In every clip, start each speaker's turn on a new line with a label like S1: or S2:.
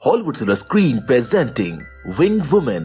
S1: Hollywood silver screen presenting wing women.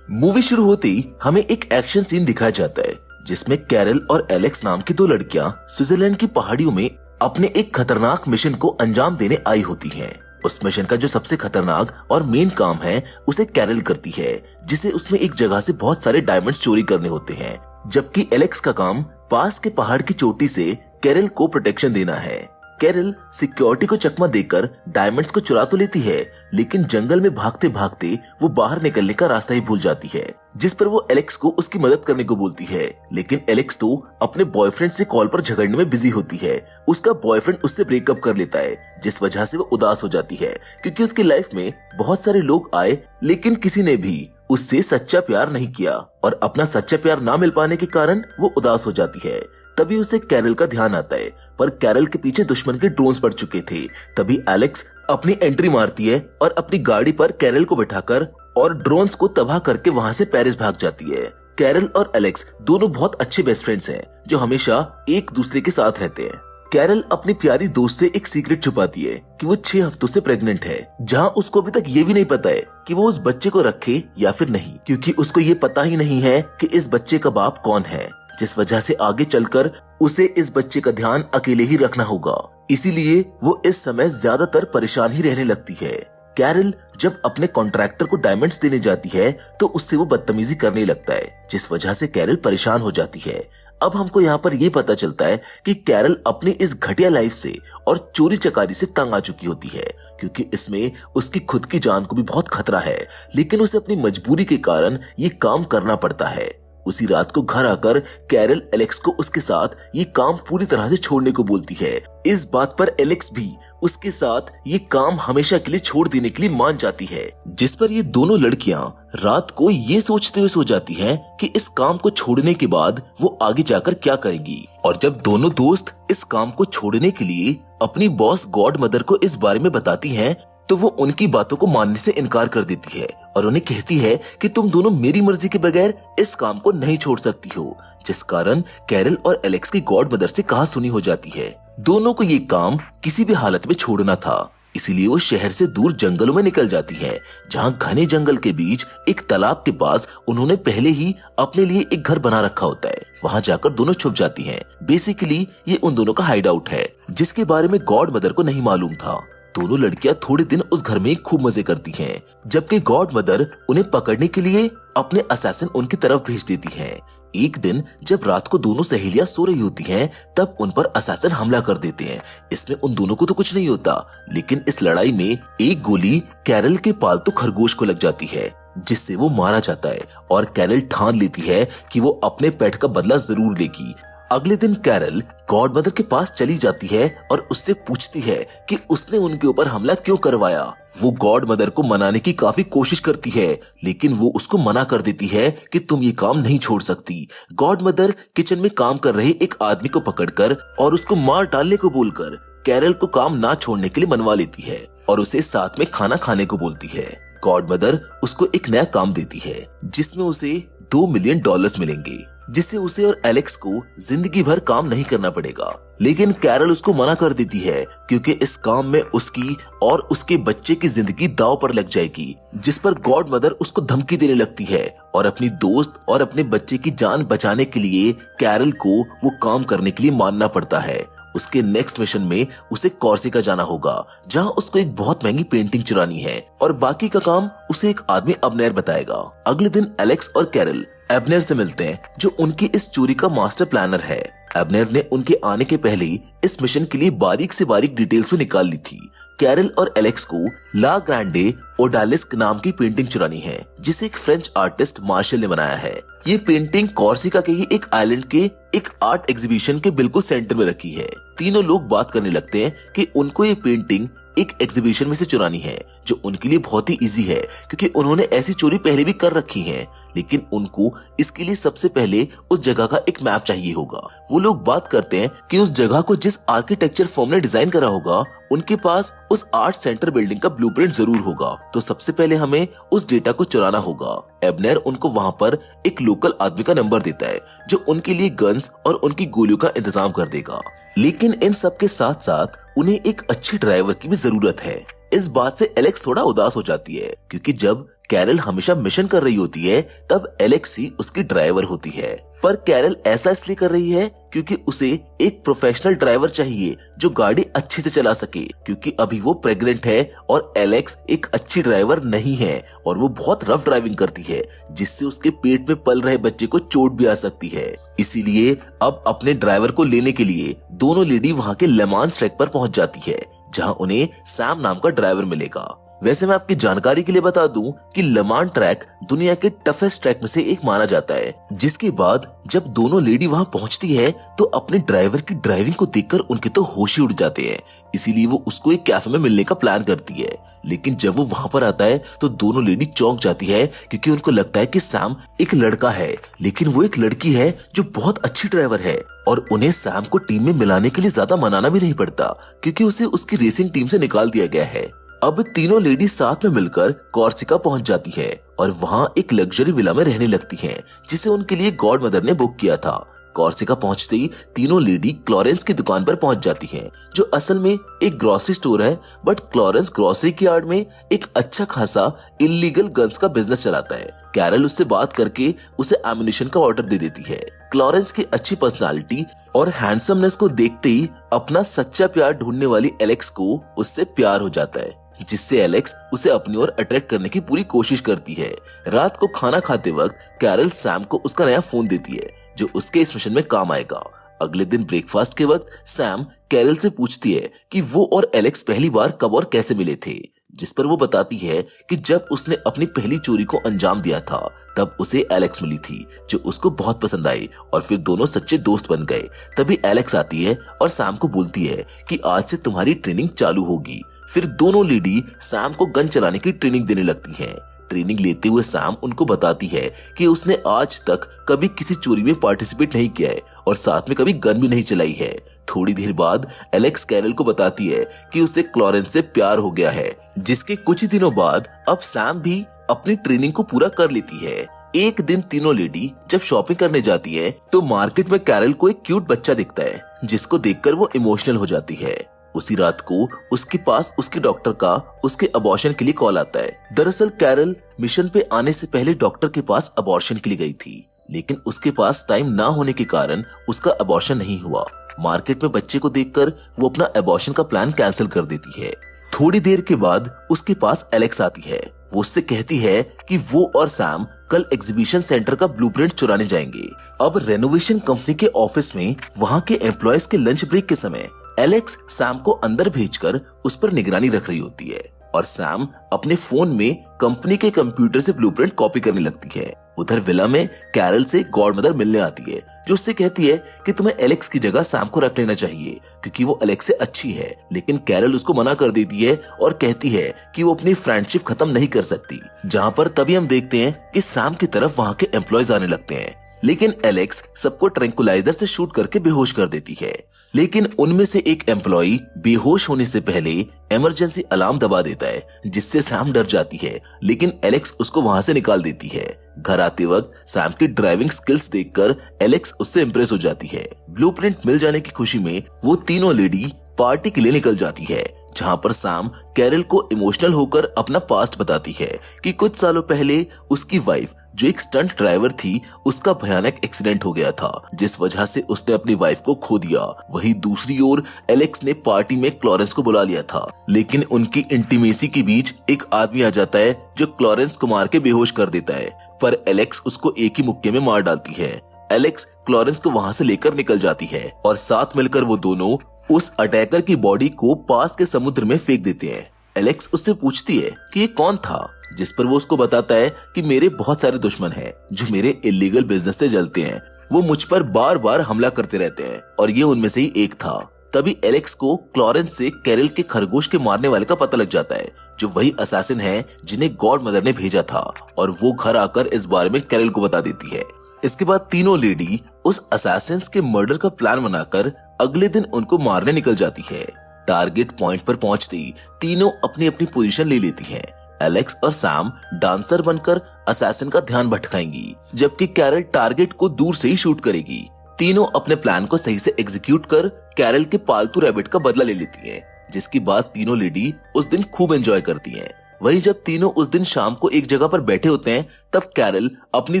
S1: Movie शुरू होते ही हमें एक एक्शन सीन दिखाया जाता है जिसमें कैरल और एलेक्स नाम की दो लड़कियां स्विट्जरलैंड की पहाड़ियों में अपने एक खतरनाक मिशन को अंजाम देने आई होती हैं। उस मिशन का जो सबसे खतरनाक और मेन काम है उसे कैरल करती है, जिसे उसमें एक जगह से बहुत सारे डायमंड्स चोरी करने होते हैं, जबकि एलेक्स का काम पास के पहाड़ की चोटी से कैरल को प्रोटेक्शन देना है। कैरल सिक्योरिटी को चकमा देकर डायमंड्स को चुरा तो लेती है, लेकिन जंगल में भागते भागते वो बाहर निकलने का रास्ता ही भूल जाती है, जिस पर वो एलेक्स को उसकी मदद करने को बोलती है। लेकिन एलेक्स तो अपने बॉयफ्रेंड से कॉल पर झगड़ने में बिजी होती है। उसका बॉयफ्रेंड उससे ब्रेकअप कर लेता है, जिस वजह से वो उदास हो जाती है, क्योंकि उसकी लाइफ में बहुत सारे लोग आए लेकिन किसी ने भी उससे सच्चा प्यार नहीं किया, और अपना सच्चा प्यार ना मिल पाने के कारण वो उदास हो जाती है। तभी उसे कैरल का ध्यान आता है, पर कैरल के पीछे दुश्मन के ड्रोन्स पड़ चुके थे। तभी एलेक्स अपनी एंट्री मारती है और अपनी गाड़ी पर कैरल को बिठाकर और ड्रोन्स को तबाह करके वहां से पेरिस भाग जाती है। कैरल और एलेक्स दोनों बहुत अच्छे बेस्ट फ्रेंड्स हैं, जो हमेशा एक दूसरे के साथ रहते हैं। कैरल अपनी प्यारी दोस्त से एक सीक्रेट छुपाती है कि वो 6 हफ्तों से प्रेग्नेंट है, जहां उसको अभी तक ये भी नहीं पता है कि वो उस बच्चे को रखे या फिर नहीं, क्योंकि उसको ये पता ही नहीं है कि इस बच्चे का बाप कौन है, जिस वजह से आगे चलकर उसे इस बच्चे का ध्यान अकेले ही रखना होगा। इसीलिए वो इस समय ज्यादातर परेशान ही रहने लगती है। कैरल जब अपने कॉन्ट्रैक्टर को डायमंड्स देने जाती है तो उससे वो बदतमीजी करने लगता है, जिस वजह से कैरल परेशान हो जाती है। अब हमको यहाँ पर ये पता चलता है कि कैरल अपनी इस घटिया लाइफ से और चोरी चकारी से तंग आ चुकी होती है, क्योंकि इसमें उसकी खुद की जान को भी बहुत खतरा है, लेकिन उसे अपनी मजबूरी के कारण ये काम करना पड़ता है। उसी रात को घर आकर कैरल एलेक्स को उसके साथ ये काम पूरी तरह से छोड़ने को बोलती है। इस बात पर एलेक्स भी उसके साथ ये काम हमेशा के लिए छोड़ देने के लिए मान जाती है, जिस पर ये दोनों लड़कियां रात को ये सोचते हुए सो जाती हैं कि इस काम को छोड़ने के बाद वो आगे जाकर क्या करेंगी। और जब दोनों दोस्त इस काम को छोड़ने के लिए अपनी बॉस गॉड मदर को इस बारे में बताती हैं, तो वो उनकी बातों को मानने से इनकार कर देती है और उन्हें कहती है कि तुम दोनों मेरी मर्जी के बगैर इस काम को नहीं छोड़ सकती हो, जिस कारण कैरल और एलेक्स की गॉड मदर से कहा सुनी हो जाती है। दोनों को ये काम किसी भी हालत में छोड़ना था, इसीलिए वो शहर से दूर जंगलों में निकल जाती है, जहाँ घने जंगल के बीच एक तालाब के पास उन्होंने पहले ही अपने लिए एक घर बना रखा होता है। वहाँ जाकर दोनों छुप जाती हैं। बेसिकली ये उन दोनों का हाइड आउट है, जिसके बारे में गॉड मदर को नहीं मालूम था। दोनों लड़कियां थोड़े दिन उस घर में खूब मजे करती हैं, जबकि गॉड मदर उन्हें पकड़ने के लिए अपने असैसिन उनकी तरफ भेज देती हैं। एक दिन जब रात को दोनों सहेलियां सो रही होती हैं, तब उन पर असैसिन हमला कर देते हैं। इसमें उन दोनों को तो कुछ नहीं होता, लेकिन इस लड़ाई में एक गोली कैरल के पालतू खरगोश को लग जाती है, जिससे वो मारा जाता है। और कैरल ठान लेती है कि वो अपने पेट का बदला जरूर लेगी। अगले दिन कैरल गॉड मदर के पास चली जाती है और उससे पूछती है कि उसने उनके ऊपर हमला क्यों करवाया। वो गॉड मदर को मनाने की काफी कोशिश करती है, लेकिन वो उसको मना कर देती है कि तुम ये काम नहीं छोड़ सकती। गॉड मदर किचन में काम कर रहे एक आदमी को पकड़कर और उसको मार डालने को बोलकर कैरल को काम ना छोड़ने के लिए मनवा लेती है और उसे साथ में खाना खाने को बोलती है। गॉड मदर उसको एक नया काम देती है, जिसमें उसे $2 मिलियन मिलेंगे, जिससे उसे और एलेक्स को जिंदगी भर काम नहीं करना पड़ेगा। लेकिन कैरल उसको मना कर देती है, क्योंकि इस काम में उसकी और उसके बच्चे की जिंदगी दांव पर लग जाएगी, जिस पर गॉड मदर उसको धमकी देने लगती है और अपनी दोस्त और अपने बच्चे की जान बचाने के लिए कैरल को वो काम करने के लिए मानना पड़ता है। उसके नेक्स्ट मिशन में उसे कॉर्सिका जाना होगा, जहां उसको एक बहुत महंगी पेंटिंग चुरानी है, और बाकी का काम उसे एक आदमी अबनेर बताएगा। अगले दिन एलेक्स और कैरल एबनेर से मिलते हैं, जो उनकी इस चोरी का मास्टर प्लानर है। एबनेर ने उनके आने के पहले ही इस मिशन के लिए बारीक से बारीक डिटेल्स में निकाल ली थी। कैरल और एलेक्स को ला ग्रांडे ओडालिस्क नाम की पेंटिंग चुरानी है, जिसे एक फ्रेंच आर्टिस्ट मार्शल ने बनाया है। ये पेंटिंग कॉर्सिका के ही एक आइलैंड के एक आर्ट एग्जीबिशन के बिल्कुल सेंटर में रखी है। तीनों लोग बात करने लगते हैं कि उनको ये पेंटिंग एक एग्जीबिशन में से चुरानी है, जो उनके लिए बहुत ही इजी है, क्योंकि उन्होंने ऐसी चोरी पहले भी कर रखी है। लेकिन उनको इसके लिए सबसे पहले उस जगह का एक मैप चाहिए होगा। वो लोग बात करते हैं कि उस जगह को जिस आर्किटेक्चर फर्म ने डिजाइन करा होगा, उनके पास उस आर्ट सेंटर बिल्डिंग का ब्लूप्रिंट जरूर होगा। तो सबसे पहले हमें उस डेटा को चुराना होगा। एबनेर उनको वहाँ पर एक लोकल आदमी का नंबर देता है, जो उनके लिए गन्स और उनकी गोलियों का इंतजाम कर देगा। लेकिन इन सब के साथ साथ उन्हें एक अच्छे ड्राइवर की भी जरूरत है। इस बात से एलेक्स थोड़ा उदास हो जाती है, क्योंकि जब कैरल हमेशा मिशन कर रही होती है तब एलेक्स ही उसकी ड्राइवर होती है। पर कैरल ऐसा इसलिए कर रही है क्योंकि उसे एक प्रोफेशनल ड्राइवर चाहिए जो गाड़ी अच्छे से चला सके, क्योंकि अभी वो प्रेग्नेंट है और एलेक्स एक अच्छी ड्राइवर नहीं है और वो बहुत रफ ड्राइविंग करती है, जिससे उसके पेट में पल रहे बच्चे को चोट भी आ सकती है। इसीलिए अब अपने ड्राइवर को लेने के लिए दोनों लेडी वहाँ के लेमांस ट्रैक पर पहुंच जाती है, जहां उन्हें सैम नाम का ड्राइवर मिलेगा। वैसे मैं आपकी जानकारी के लिए बता दूं कि लेमान ट्रैक दुनिया के टफेस्ट ट्रैक में से एक माना जाता है। जिसके बाद जब दोनों लेडी वहां पहुंचती है तो अपने ड्राइवर की ड्राइविंग को देखकर उनके तो होश ही उड़ जाते हैं। इसीलिए वो उसको एक कैफे में मिलने का प्लान करती है। लेकिन जब वो वहां पर आता है तो दोनों लेडी चौंक जाती है, क्योंकि उनको लगता है कि सैम एक लड़का है, लेकिन वो एक लड़की है जो बहुत अच्छी ड्राइवर है। और उन्हें सैम को टीम में मिलाने के लिए ज्यादा मनाना भी नहीं पड़ता, क्योंकि उसे उसकी रेसिंग टीम से निकाल दिया गया है। अब तीनों लेडी साथ में मिलकर कॉर्सिका पहुंच जाती है और वहां एक लग्जरी विला में रहने लगती हैं, जिसे उनके लिए गॉड मदर ने बुक किया था। कॉर्सिका पहुंचते ही तीनों लेडी क्लोरेंस की दुकान पर पहुंच जाती हैं, जो असल में एक ग्रोसरी स्टोर है, बट क्लोरेंस ग्रोसरी की आड़ में एक अच्छा खासा इलीगल गन्स का बिजनेस चलाता है। कैरल उससे बात करके उसे एम्युनिशन का ऑर्डर दे देती है। क्लोरेंस की अच्छी पर्सनालिटी और हैंडसमनेस को देखते ही अपना सच्चा प्यार ढूंढने वाली एलेक्स को उससे प्यार हो जाता है, जिससे एलेक्स उसे अपनी ओर अट्रैक्ट करने की पूरी कोशिश करती है। रात को खाना खाते वक्त कैरल सैम को उसका नया फोन देती है, जो उसके इस मिशन में काम आएगा। अगले दिन ब्रेकफास्ट के वक्त सैम कैरल से पूछती है कि वो और एलेक्स पहली बार कब और कैसे मिले थे, जिस पर वो बताती है कि जब उसने अपनी पहली चोरी को अंजाम दिया था तब उसे एलेक्स मिली थी, जो उसको बहुत पसंद आई और फिर दोनों सच्चे दोस्त बन गए। तभी एलेक्स आती है और सैम को बोलती है कि आज से तुम्हारी ट्रेनिंग चालू होगी। फिर दोनों लेडी सैम को गन चलाने की ट्रेनिंग देने लगती हैं। ट्रेनिंग लेते हुए सैम उनको बताती है कि उसने आज तक कभी किसी चोरी में पार्टिसिपेट नहीं किया है और साथ में कभी गन भी नहीं चलाई है। थोड़ी देर बाद एलेक्स कैरल को बताती है कि उसे क्लोरेंस से प्यार हो गया है, जिसके कुछ दिनों बाद अब सैम भी अपनी ट्रेनिंग को पूरा कर लेती है। एक दिन तीनों लेडी जब शॉपिंग करने जाती है तो मार्केट में कैरल को एक क्यूट बच्चा दिखता है, जिसको देखकर वो इमोशनल हो जाती है। उसी रात को उसके पास उसके डॉक्टर का उसके अबॉर्शन के लिए कॉल आता है। दरअसल कैरल मिशन पे आने से पहले डॉक्टर के पास अबॉर्शन के लिए गई थी, लेकिन उसके पास टाइम ना होने के कारण उसका अबॉर्शन नहीं हुआ। मार्केट में बच्चे को देखकर वो अपना अबॉर्शन का प्लान कैंसिल कर देती है। थोड़ी देर के बाद उसके पास एलेक्स आती है। वो उससे कहती है कि वो और सैम कल एग्जीबिशन सेंटर का ब्लूप्रिंट चुराने जाएंगे। अब रेनोवेशन कंपनी के ऑफिस में वहाँ के एम्प्लॉयज के लंच ब्रेक के समय एलेक्स सैम को अंदर भेजकर उस पर निगरानी रख रही होती है और सैम अपने फोन में कंपनी के कंप्यूटर से ब्लूप्रिंट कॉपी करने लगती है। उधर विला में कैरल से गॉड मदर मिलने आती है, जो उससे कहती है कि तुम्हें एलेक्स की जगह सैम को रख लेना चाहिए, क्योंकि वो एलेक्स से अच्छी है। लेकिन कैरल उसको मना कर देती है और कहती है कि वो अपनी फ्रेंडशिप खत्म नहीं कर सकती। जहाँ पर तभी हम देखते हैं कि सैम की तरफ वहाँ के एम्प्लॉयज आने लगते हैं, लेकिन एलेक्स सबको ट्रैंकुलाइजर से शूट करके बेहोश कर देती है। लेकिन उनमें से एक एम्प्लॉय बेहोश होने से पहले इमरजेंसी अलार्म दबा देता है, जिससे सैम डर जाती है, लेकिन एलेक्स उसको वहां से निकाल देती है। घर आते वक्त सैम की ड्राइविंग स्किल्स देखकर एलेक्स उससे इम्प्रेस हो जाती है। ब्लूप्रिंट मिल जाने की खुशी में वो तीनों लेडी पार्टी के लिए निकल जाती है, जहां पर सैम कैरल को इमोशनल होकर अपना पास्ट बताती है कि कुछ सालों पहले उसकी वाइफ, जो एक स्टंट ड्राइवर थी, उसका भयानक एक्सीडेंट हो गया था, जिस वजह से उसने अपनी वाइफ को खो दिया। वहीं दूसरी ओर एलेक्स ने पार्टी में क्लोरेंस को बुला लिया था, लेकिन उनकी इंटीमेसी के बीच एक आदमी आ जाता है जो क्लोरेंस को मार के बेहोश कर देता है, पर एलेक्स उसको एक ही मुक्के में मार डालती है। एलेक्स क्लोरेंस को वहां से लेकर निकल जाती है और साथ मिलकर वो दोनों उस अटैकर की बॉडी को पास के समुद्र में फेंक देते हैं। एलेक्स उससे पूछती है कि ये कौन था, जिस पर वो उसको बताता है कि मेरे बहुत सारे दुश्मन हैं जो मेरे इलीगल बिजनेस से जलते हैं। वो मुझ पर बार बार हमला करते रहते हैं और ये उनमें से ही एक था। तभी एलेक्स को क्लोरेंस से कैरल के खरगोश के मारने वाले का पता लग जाता है, जो वही असैसिन है जिन्हें गॉड मदर ने भेजा था, और वो घर आकर इस बारे में कैरल को बता देती है। इसके बाद तीनों लेडी उस असैसिन्स के मर्डर का प्लान बनाकर अगले दिन उनको मारने निकल जाती है। टारगेट पॉइंट पर पहुंचते ही तीनों अपनी अपनी पोजीशन ले लेती हैं। एलेक्स और सैम डांसर बनकर असैसिन का ध्यान भटकाएंगी, जबकि कैरल टारगेट को दूर से ही शूट करेगी। तीनों अपने प्लान को सही से एग्जीक्यूट कर कैरल के पालतू रैबिट का बदला ले लेती हैं, जिसके बाद तीनों लेडी उस दिन खूब एंजॉय करती हैं। वहीं जब तीनों उस दिन शाम को एक जगह पर बैठे होते हैं, तब कैरल अपनी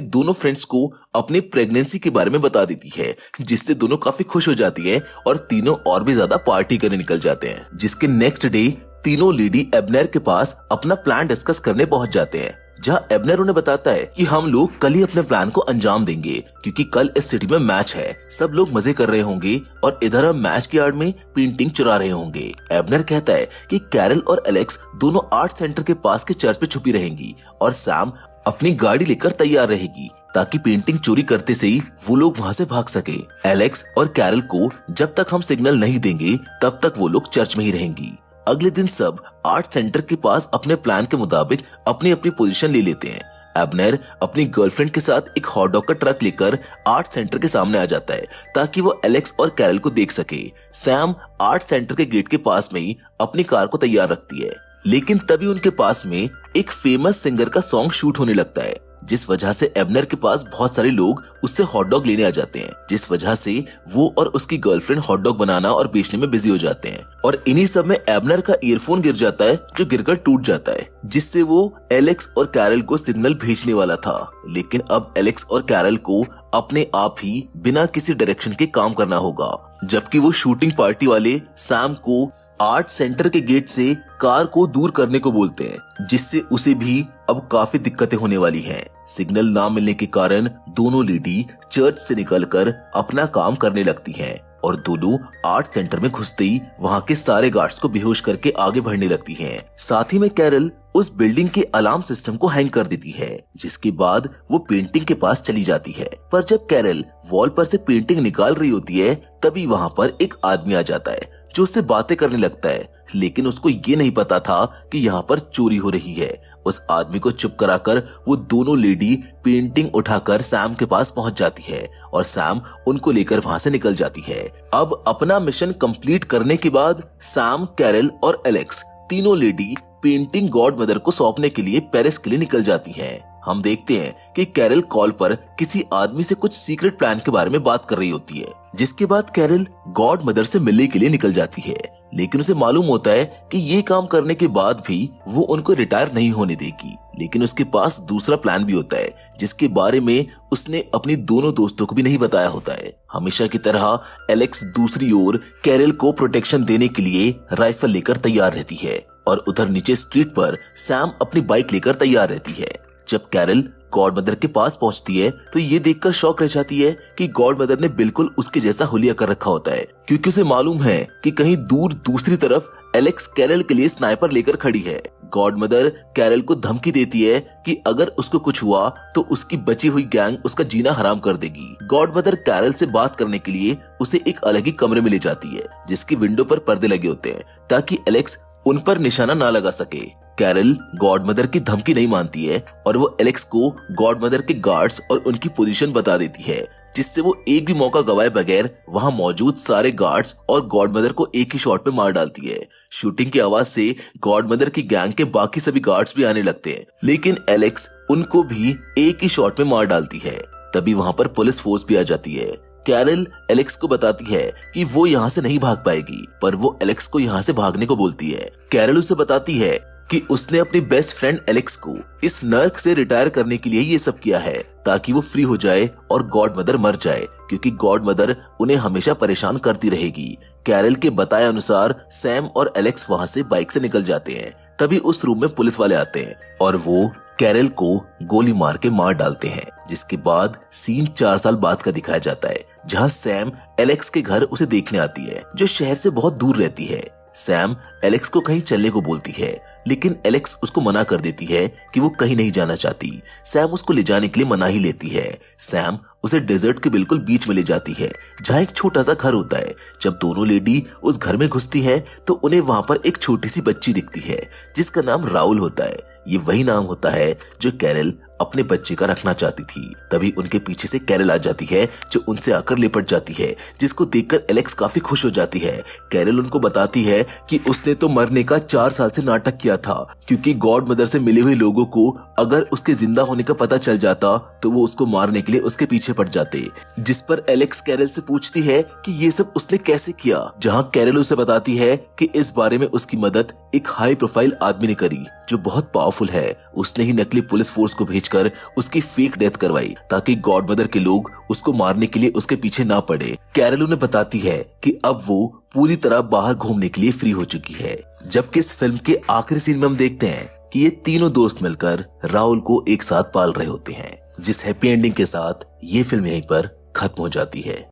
S1: दोनों फ्रेंड्स को अपनी प्रेगनेंसी के बारे में बता देती है, जिससे दोनों काफी खुश हो जाती हैं और तीनों और भी ज्यादा पार्टी करने निकल जाते हैं। जिसके नेक्स्ट डे तीनों लेडी एबनर के पास अपना प्लान डिस्कस करने पहुंच जाते हैं, जहां एबनर उन्हें बताता है कि हम लोग कल ही अपने प्लान को अंजाम देंगे, क्योंकि कल इस सिटी में मैच है। सब लोग मजे कर रहे होंगे और इधर हम मैच की आड़ में पेंटिंग चुरा रहे होंगे। एबनर कहता है कि कैरल और एलेक्स दोनों आर्ट सेंटर के पास के चर्च पे छुपी रहेंगी और सैम अपनी गाड़ी लेकर तैयार रहेगी, ताकि पेंटिंग चोरी करते से ही वो लोग वहाँ से भाग सके। एलेक्स और कैरल को जब तक हम सिग्नल नहीं देंगे तब तक वो लोग चर्च में ही रहेंगी। अगले दिन सब आर्ट सेंटर के पास अपने प्लान के मुताबिक अपनी अपनी पोजीशन ले लेते हैं। एबनर अपनी गर्लफ्रेंड के साथ एक हॉट डॉग का ट्रक लेकर आर्ट सेंटर के सामने आ जाता है, ताकि वो एलेक्स और कैरल को देख सके। सैम आर्ट सेंटर के गेट के पास में ही अपनी कार को तैयार रखती है, लेकिन तभी उनके पास में एक फेमस सिंगर का सॉन्ग शूट होने लगता है, जिस वजह से एबनर के पास बहुत सारे लोग उससे हॉट डॉग लेने आ जाते हैं, जिस वजह से वो और उसकी गर्लफ्रेंड हॉट डॉग बनाना और बेचने में बिजी हो जाते हैं। और इन्हीं सब में एबनर का ईयरफोन गिर जाता है, जो गिरकर टूट जाता है, जिससे वो एलेक्स और कैरल को सिग्नल भेजने वाला था। लेकिन अब एलेक्स और कैरल को अपने आप ही बिना किसी डायरेक्शन के काम करना होगा, जबकि वो शूटिंग पार्टी वाले सैम को आर्ट सेंटर के गेट से कार को दूर करने को बोलते हैं, जिससे उसे भी अब काफी दिक्कतें होने वाली हैं। सिग्नल ना मिलने के कारण दोनों लेडी चर्च से निकलकर अपना काम करने लगती हैं और दोनों आर्ट सेंटर में घुसते ही वहाँ के सारे गार्ड्स को बेहोश करके आगे बढ़ने लगती हैं। साथ ही में कैरल उस बिल्डिंग के अलार्म सिस्टम को हैंग कर देती है, जिसके बाद वो पेंटिंग के पास चली जाती है। पर जब कैरल वॉल पर से पेंटिंग निकाल रही होती है, तभी वहाँ पर एक आदमी आ जाता है, जो उससे बातें करने लगता है, लेकिन उसको ये नहीं पता था कि यहाँ पर चोरी हो रही है। उस आदमी को चुप कराकर वो दोनों लेडी पेंटिंग उठाकर सैम के पास पहुंच जाती है और सैम उनको लेकर वहां से निकल जाती है। अब अपना मिशन कंप्लीट करने के बाद सैम, कैरल और एलेक्स तीनों लेडी पेंटिंग गॉड मदर को सौंपने के लिए पेरिस के लिए निकल जाती हैं। हम देखते हैं कि कैरल कॉल पर किसी आदमी से कुछ सीक्रेट प्लान के बारे में बात कर रही होती है, जिसके बाद कैरल गॉड मदर से मिलने के लिए निकल जाती है, लेकिन उसे मालूम होता है कि ये काम करने के बाद भी वो उनको रिटायर नहीं होने देगी। लेकिन उसके पास दूसरा प्लान भी होता है, जिसके बारे में उसने अपनी दोनों दोस्तों को भी नहीं बताया होता है। हमेशा की तरह एलेक्स दूसरी ओर कैरल को प्रोटेक्शन देने के लिए राइफल लेकर तैयार रहती है और उधर नीचे स्ट्रीट पर सैम अपनी बाइक लेकर तैयार रहती है। जब कैरल गॉड मदर के पास पहुंचती है तो ये देखकर शॉक रह जाती है कि गॉड मदर ने बिल्कुल उसके जैसा हुलिया कर रखा होता है, क्योंकि उसे मालूम है कि कहीं दूर दूसरी तरफ एलेक्स कैरल के लिए स्नाइपर लेकर खड़ी है। गॉड मदर कैरल को धमकी देती है कि अगर उसको कुछ हुआ तो उसकी बची हुई गैंग उसका जीना हराम कर देगी। गॉड मदर कैरल से बात करने के लिए उसे एक अलग ही कमरे में ले जाती है, जिसकी विंडो पर पर्दे लगे होते हैं, ताकि एलेक्स उन पर निशाना ना लगा सके। कैरल गॉड मदर की धमकी नहीं मानती है और वो एलेक्स को गॉड मदर के गार्ड्स और उनकी पोजीशन बता देती है, जिससे वो एक भी मौका गवाए बगैर वहां मौजूद सारे गार्ड्स और गॉड मदर को एक ही शॉट में मार डालती है। शूटिंग की आवाज से गॉड मदर की गैंग के बाकी सभी गार्ड्स भी आने लगते हैं, लेकिन एलेक्स उनको भी एक ही शॉट में मार डालती है। तभी वहां पर पुलिस फोर्स भी आ जाती है। कैरल एलेक्स को बताती है कि वो यहाँ से नहीं भाग पाएगी, पर वो एलेक्स को यहाँ से भागने को बोलती है। कैरल उसे बताती है कि उसने अपनी बेस्ट फ्रेंड एलेक्स को इस नर्क से रिटायर करने के लिए ये सब किया है, ताकि वो फ्री हो जाए और गॉड मदर मर जाए, क्योंकि गॉड मदर उन्हें हमेशा परेशान करती रहेगी। कैरल के बताए अनुसार सैम और एलेक्स वहाँ से बाइक से निकल जाते हैं। तभी उस रूम में पुलिस वाले आते हैं और वो कैरल को गोली मार के मार डालते हैं, जिसके बाद सीन 4 साल बाद का दिखाया जाता है, जहाँ सैम एलेक्स के घर उसे देखने आती है, जो शहर से बहुत दूर रहती है। सैम एलेक्स को कहीं चलने को बोलती है, लेकिन एलेक्स उसको मना कर देती है कि वो कहीं नहीं जाना चाहती। सैम उसको ले जाने के लिए मना ही लेती है। सैम उसे डेजर्ट के बिल्कुल बीच में ले जाती है, जहाँ एक छोटा सा घर होता है। जब दोनों लेडी उस घर में घुसती हैं, तो उन्हें वहाँ पर एक छोटी सी बच्ची दिखती है, जिसका नाम राहुल होता है। ये वही नाम होता है जो कैरल अपने बच्चे का रखना चाहती थी। तभी उनके पीछे से कैरल आ जाती है जो उनसे आकर लिपट जाती है, जिसको देखकर एलेक्स काफी खुश हो जाती है। कैरल उनको बताती है कि उसने तो मरने का 4 साल से नाटक किया था, क्योंकि गॉड मदर से मिले हुए लोगों को अगर उसके जिंदा होने का पता चल जाता तो वो उसको मारने के लिए उसके पीछे पड़ जाते। जिस पर एलेक्स कैरल से पूछती है कि ये सब उसने कैसे किया, जहां कैरल उसे बताती है कि इस बारे में उसकी मदद एक हाई प्रोफाइल आदमी ने करी जो बहुत पावरफुल है। उसने ही नकली पुलिस फोर्स को भेजकर उसकी फेक डेथ करवाई ताकि गॉड मदर के लोग उसको मारने के लिए उसके पीछे ना पड़े। कैरल उन्हें बताती है कि अब वो पूरी तरह बाहर घूमने के लिए फ्री हो चुकी है। जबकि इस फिल्म के आखिरी सीन में हम देखते हैं कि ये तीनों दोस्त मिलकर राहुल को एक साथ पाल रहे होते हैं, जिस हैप्पी एंडिंग के साथ ये फिल्म यहीं पर खत्म हो जाती है।